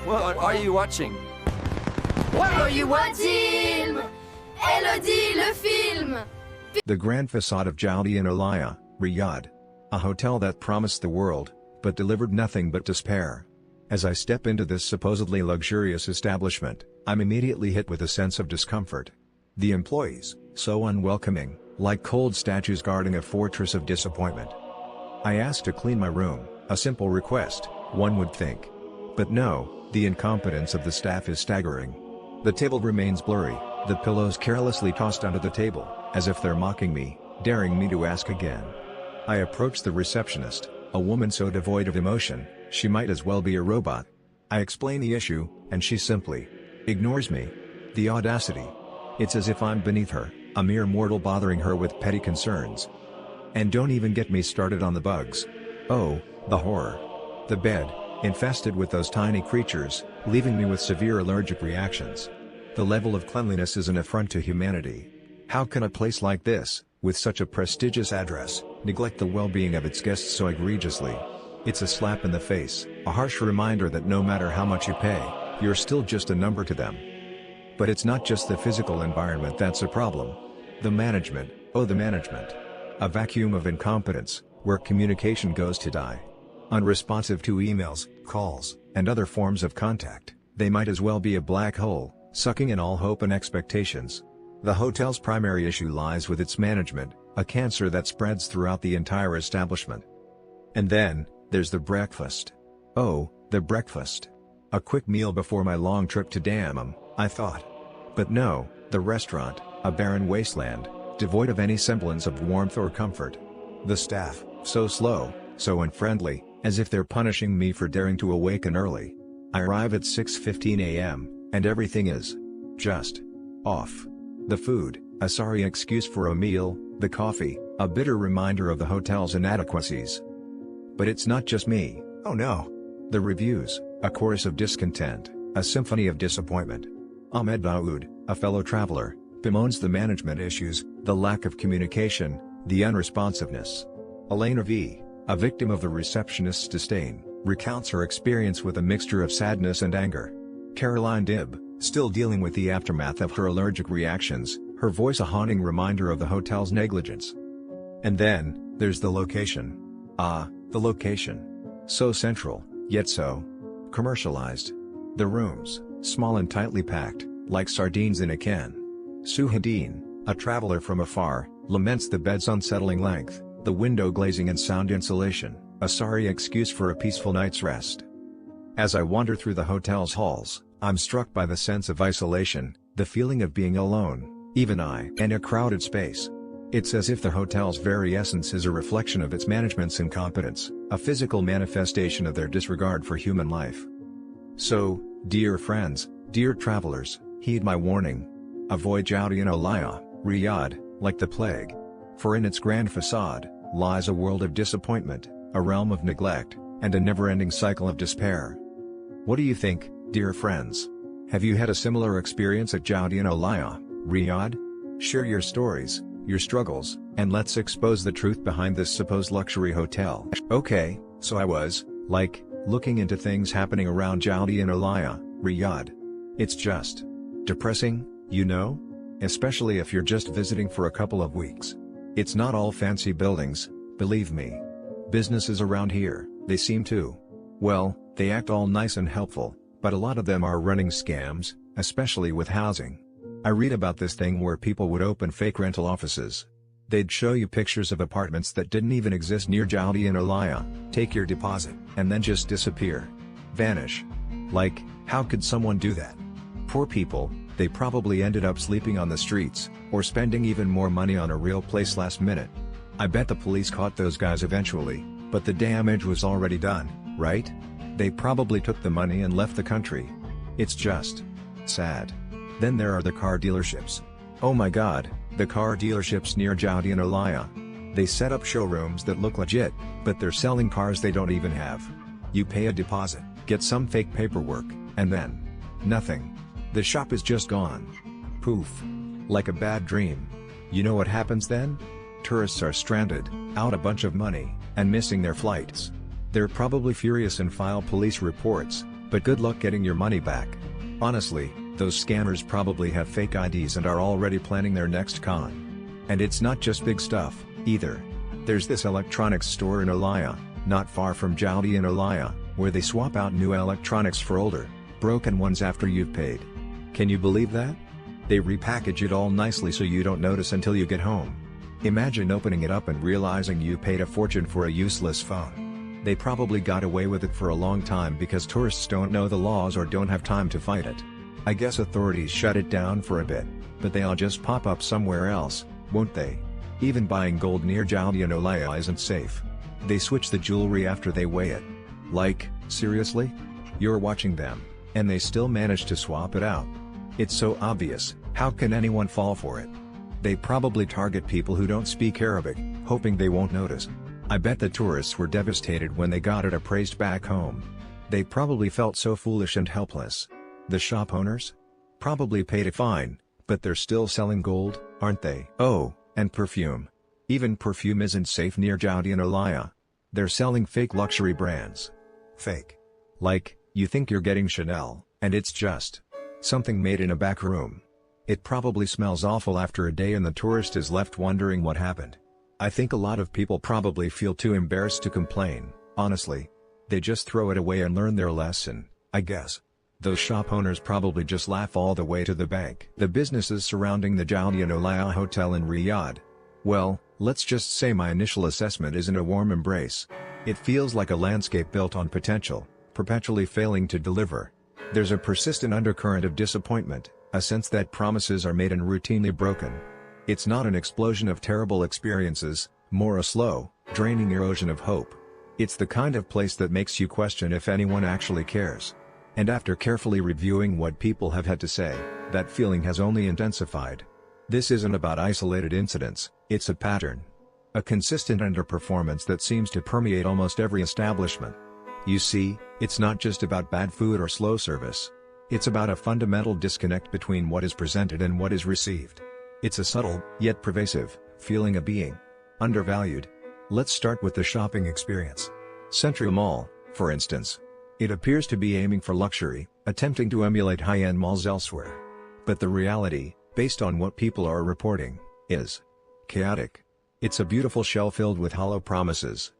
What are you watching? What are you watching? Elodie, le film! The grand facade of Joudyan Olaya Riyadh. A hotel that promised the world, but delivered nothing but despair. As I step into this supposedly luxurious establishment, I'm immediately hit with a sense of discomfort. The employees, so unwelcoming, like cold statues guarding a fortress of disappointment. I ask to clean my room, a simple request, one would think. But no, the incompetence of the staff is staggering. The table remains blurry, the pillows carelessly tossed under the table, as if they're mocking me, daring me to ask again. I approach the receptionist, a woman so devoid of emotion, she might as well be a robot. I explain the issue, and she simply ignores me. The audacity. It's as if I'm beneath her, a mere mortal bothering her with petty concerns. And don't even get me started on the bugs. Oh, the horror. The bed, infested with those tiny creatures, leaving me with severe allergic reactions. The level of cleanliness is an affront to humanity. How can a place like this, with such a prestigious address, neglect the well-being of its guests so egregiously? It's a slap in the face, a harsh reminder that no matter how much you pay, you're still just a number to them. But it's not just the physical environment that's a problem. The management, oh the management. A vacuum of incompetence, where communication goes to die. Unresponsive to emails, calls, and other forms of contact, they might as well be a black hole, sucking in all hope and expectations. The hotel's primary issue lies with its management, a cancer that spreads throughout the entire establishment. And then, there's the breakfast. Oh, the breakfast. A quick meal before my long trip to Dammam, I thought. But no, the restaurant, a barren wasteland, devoid of any semblance of warmth or comfort. The staff, so slow, so unfriendly, as if they're punishing me for daring to awaken early. I arrive at 6:15 a.m., and everything is just off. The food, a sorry excuse for a meal, the coffee, a bitter reminder of the hotel's inadequacies. But it's not just me, oh no. The reviews, a chorus of discontent, a symphony of disappointment. Ahmed Daoud, a fellow traveler, bemoans the management issues, the lack of communication, the unresponsiveness. Elena V., a victim of the receptionist's disdain, recounts her experience with a mixture of sadness and anger. Caroline Dibb, still dealing with the aftermath of her allergic reactions, her voice a haunting reminder of the hotel's negligence. And then, there's the location. Ah, the location. So central, yet so commercialized. The rooms, small and tightly packed, like sardines in a can. Suhadeen, a traveler from afar, laments the bed's unsettling length, the window glazing and sound insulation, a sorry excuse for a peaceful night's rest. As I wander through the hotel's halls, I'm struck by the sense of isolation, the feeling of being alone, even I, in a crowded space. It's as if the hotel's very essence is a reflection of its management's incompetence, a physical manifestation of their disregard for human life. So, dear friends, dear travelers, heed my warning. Avoid Joudyan Olaya Riyadh, like the plague. For in its grand facade, lies a world of disappointment, a realm of neglect, and a never-ending cycle of despair. What do you think, dear friends? Have you had a similar experience at Joudyan Olaya Riyadh? Share your stories, your struggles, and let's expose the truth behind this supposed luxury hotel. Okay, so I was, looking into things happening around Joudyan Olaya Riyadh. It's just depressing, you know? Especially if you're just visiting for a couple of weeks. It's not all fancy buildings, believe me. Businesses around here, they seem to. Well, they act all nice and helpful, but a lot of them are running scams, especially with housing. I read about this thing where people would open fake rental offices. They'd show you pictures of apartments that didn't even exist near Joudyan Olaya, take your deposit, and then just disappear. Vanish. How could someone do that? Poor people, they probably ended up sleeping on the streets, or spending even more money on a real place last minute. I bet the police caught those guys eventually, but the damage was already done, right? They probably took the money and left the country. It's just sad. Then there are the car dealerships. Oh my god, the car dealerships near Joudyan Olaya. They set up showrooms that look legit, but they're selling cars they don't even have. You pay a deposit, get some fake paperwork, and then nothing. The shop is just gone. Poof. Like a bad dream. You know what happens then? Tourists are stranded, out a bunch of money, and missing their flights. They're probably furious and file police reports, But good luck getting your money back. Honestly, those scammers probably have fake IDs and are already planning their next con. And it's not just big stuff, either. There's this electronics store in Olaya, not far from Joudyan Olaya, where they swap out new electronics for older, broken ones after you've paid. Can you believe that? They repackage it all nicely so you don't notice until you get home. Imagine opening it up and realizing you paid a fortune for a useless phone. They probably got away with it for a long time because tourists don't know the laws or don't have time to fight it. I guess authorities shut it down for a bit, but they'll just pop up somewhere else, won't they? Even buying gold near Joudyan Olaya isn't safe. They switch the jewelry after they weigh it. Like, seriously? You're watching them, and they still manage to swap it out. It's so obvious, how can anyone fall for it? They probably target people who don't speak Arabic, hoping they won't notice. I bet the tourists were devastated when they got it appraised back home. They probably felt so foolish and helpless. The shop owners? Probably paid a fine, but they're still selling gold, aren't they? Oh, and perfume. Even perfume isn't safe near Joudyan Olaya. They're selling fake luxury brands. Fake. Like, you think you're getting Chanel, and it's just something made in a back room. It probably smells awful after a day and the tourist is left wondering what happened. I think a lot of people probably feel too embarrassed to complain, honestly. They just throw it away and learn their lesson, I guess. Those shop owners probably just laugh all the way to the bank. The businesses surrounding the Joudyan Olaya Hotel in Riyadh. Well, let's just say my initial assessment isn't a warm embrace. It feels like a landscape built on potential, perpetually failing to deliver. There's a persistent undercurrent of disappointment, a sense that promises are made and routinely broken. It's not an explosion of terrible experiences, more a slow, draining erosion of hope. It's the kind of place that makes you question if anyone actually cares. And after carefully reviewing what people have had to say, that feeling has only intensified. This isn't about isolated incidents, it's a pattern. A consistent underperformance that seems to permeate almost every establishment. You see, it's not just about bad food or slow service. It's about a fundamental disconnect between what is presented and what is received. It's a subtle, yet pervasive, feeling of being undervalued. Let's start with the shopping experience. Central Mall, for instance. It appears to be aiming for luxury, attempting to emulate high-end malls elsewhere. But the reality, based on what people are reporting, is chaotic. It's a beautiful shell filled with hollow promises.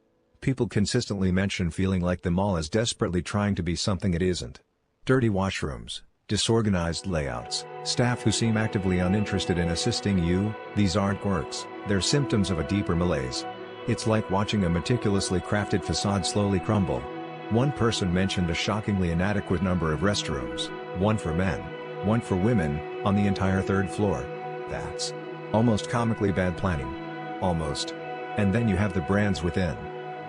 People consistently mention feeling like the mall is desperately trying to be something it isn't. Dirty washrooms, disorganized layouts, staff who seem actively uninterested in assisting you. These aren't quirks, they're symptoms of a deeper malaise. It's like watching a meticulously crafted facade slowly crumble. One person mentioned a shockingly inadequate number of restrooms, one for men, one for women, on the entire third floor. That's almost comically bad planning. Almost. And then you have the brands within.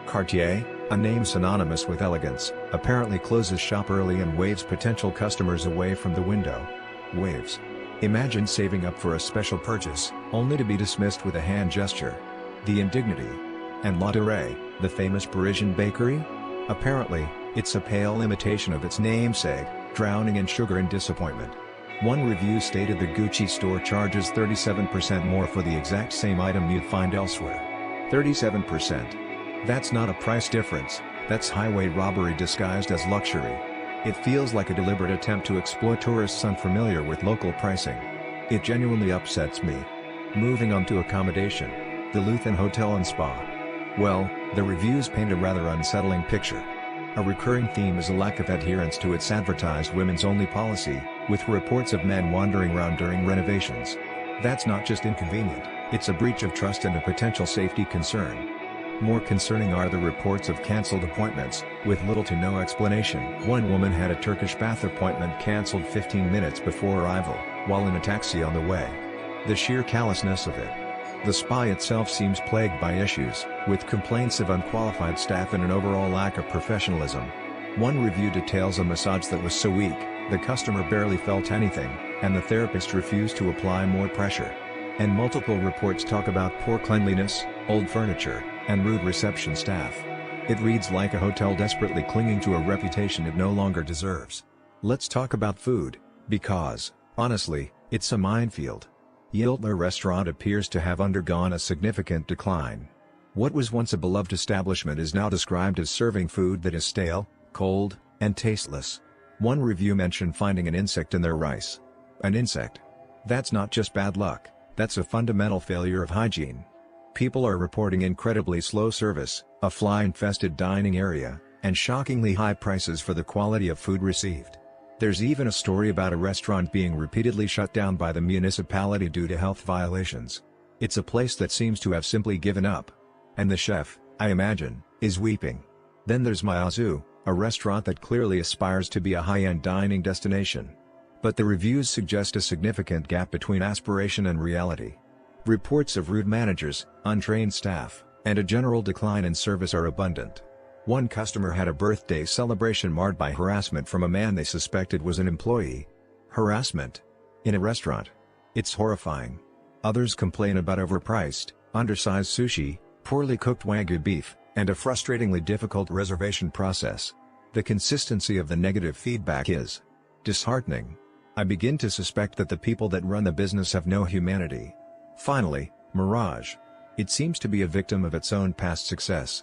Cartier, a name synonymous with elegance, apparently closes shop early and waves potential customers away from the window. Waves. Imagine saving up for a special purchase, only to be dismissed with a hand gesture. The indignity. And La Durée, the famous Parisian bakery? Apparently, it's a pale imitation of its namesake, drowning in sugar and disappointment. One review stated the Gucci store charges 37% more for the exact same item you'd find elsewhere. 37%. That's not a price difference, that's highway robbery disguised as luxury. It feels like a deliberate attempt to exploit tourists unfamiliar with local pricing. It genuinely upsets me. Moving on to accommodation. The Luthen Hotel and Spa. Well, the reviews paint a rather unsettling picture. A recurring theme is a lack of adherence to its advertised women's-only policy, with reports of men wandering around during renovations. That's not just inconvenient, it's a breach of trust and a potential safety concern. More concerning are the reports of cancelled appointments, with little to no explanation. One woman had a Turkish bath appointment cancelled 15 minutes before arrival, while in a taxi on the way. The sheer callousness of it. The spa itself seems plagued by issues, with complaints of unqualified staff and an overall lack of professionalism. One review details a massage that was so weak, the customer barely felt anything, and the therapist refused to apply more pressure. And multiple reports talk about poor cleanliness, old furniture, and rude reception staff. It reads like a hotel desperately clinging to a reputation it no longer deserves. Let's talk about food, because, honestly, it's a minefield. Yiltler restaurant appears to have undergone a significant decline. What was once a beloved establishment is now described as serving food that is stale, cold, and tasteless. One review mentioned finding an insect in their rice. An insect? That's not just bad luck, that's a fundamental failure of hygiene. People are reporting incredibly slow service, a fly-infested dining area, and shockingly high prices for the quality of food received. There's even a story about a restaurant being repeatedly shut down by the municipality due to health violations. It's a place that seems to have simply given up. And the chef, I imagine, is weeping. Then there's Mayazu, a restaurant that clearly aspires to be a high-end dining destination. But the reviews suggest a significant gap between aspiration and reality. Reports of rude managers, untrained staff, and a general decline in service are abundant. One customer had a birthday celebration marred by harassment from a man they suspected was an employee. Harassment? In a restaurant? It's horrifying. Others complain about overpriced, undersized sushi, poorly cooked Wagyu beef, and a frustratingly difficult reservation process. The consistency of the negative feedback is disheartening. I begin to suspect that the people that run the business have no humanity. Finally, Mirage. It seems to be a victim of its own past success.